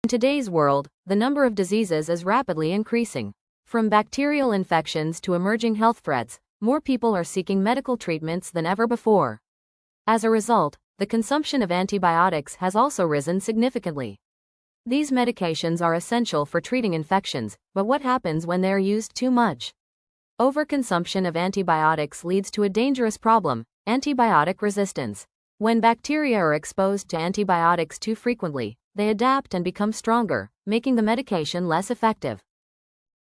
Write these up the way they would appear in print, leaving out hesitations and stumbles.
In today's world, the number of diseases is rapidly increasing. From bacterial infections to emerging health threats, more people are seeking medical treatments than ever before. As a result, the consumption of antibiotics has also risen significantly. These medications are essential for treating infections, but what happens when they are used too much? Overconsumption of antibiotics leads to a dangerous problem: antibiotic resistance. When bacteria are exposed to antibiotics too frequently, they adapt and become stronger, making the medication less effective.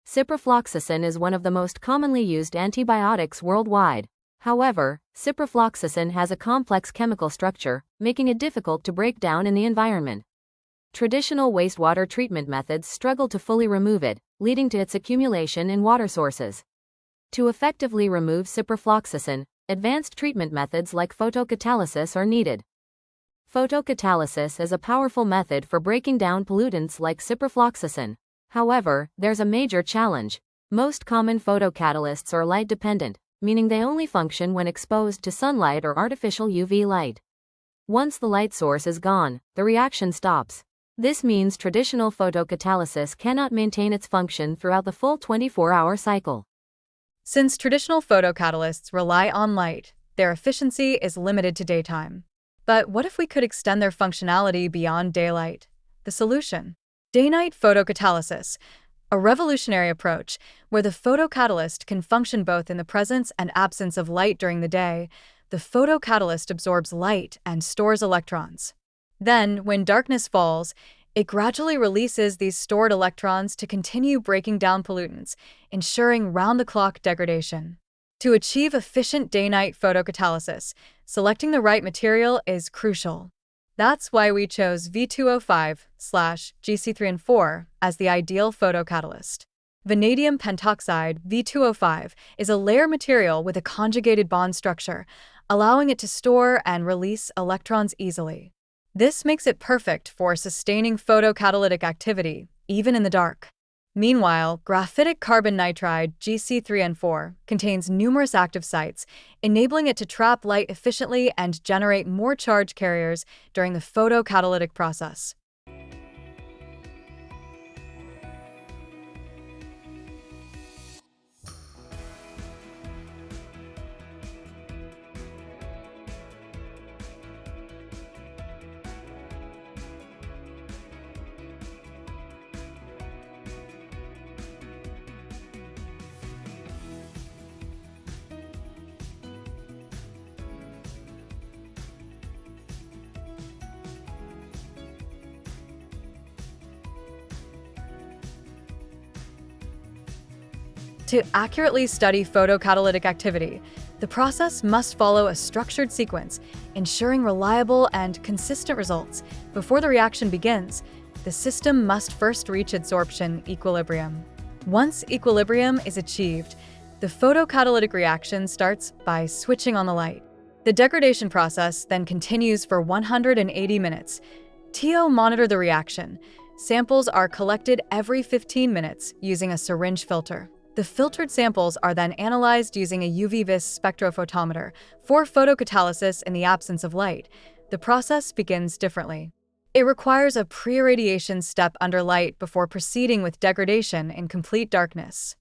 Ciprofloxacin is one of the most commonly used antibiotics worldwide. However, ciprofloxacin has a complex chemical structure, making it difficult to break down in the environment. Traditional wastewater treatment methods struggle to fully remove it, leading to its accumulation in water sources. To effectively remove ciprofloxacin, advanced treatment methods like photocatalysis are needed. Photocatalysis is a powerful method for breaking down pollutants like ciprofloxacin. However, there's a major challenge. Most common photocatalysts are light-dependent, meaning they only function when exposed to sunlight or artificial UV light. Once the light source is gone, the reaction stops. This means traditional photocatalysis cannot maintain its function throughout the full 24-hour cycle. Since traditional photocatalysts rely on light, their efficiency is limited to daytime. But what if we could extend their functionality beyond daylight? The solution: day-night photocatalysis, a revolutionary approach where the photocatalyst can function both in the presence and absence of light during the day. The photocatalyst absorbs light and stores electrons. Then, when darkness falls, it gradually releases these stored electrons to continue breaking down pollutants, ensuring round-the-clock degradation. To achieve efficient day-night photocatalysis, selecting the right material is crucial. That's why we chose V2O5/g-C3N4 as the ideal photocatalyst. Vanadium pentoxide V2O5 is a layer material with a conjugated bond structure, allowing it to store and release electrons easily. This makes it perfect for sustaining photocatalytic activity, even in the dark. Meanwhile, graphitic carbon nitride g-C3N4 contains numerous active sites, enabling it to trap light efficiently and generate more charge carriers during the photocatalytic process. To accurately study photocatalytic activity, the process must follow a structured sequence, ensuring reliable and consistent results. Before the reaction begins, the system must first reach absorption equilibrium. Once equilibrium is achieved, the photocatalytic reaction starts by switching on the light. The degradation process then continues for 180 minutes. TO monitor the reaction. Samples are collected every 15 minutes using a syringe filter. The filtered samples are then analyzed using a UV-vis spectrophotometer. For photocatalysis in the absence of light, the process begins differently. It requires a pre-irradiation step under light before proceeding with degradation in complete darkness.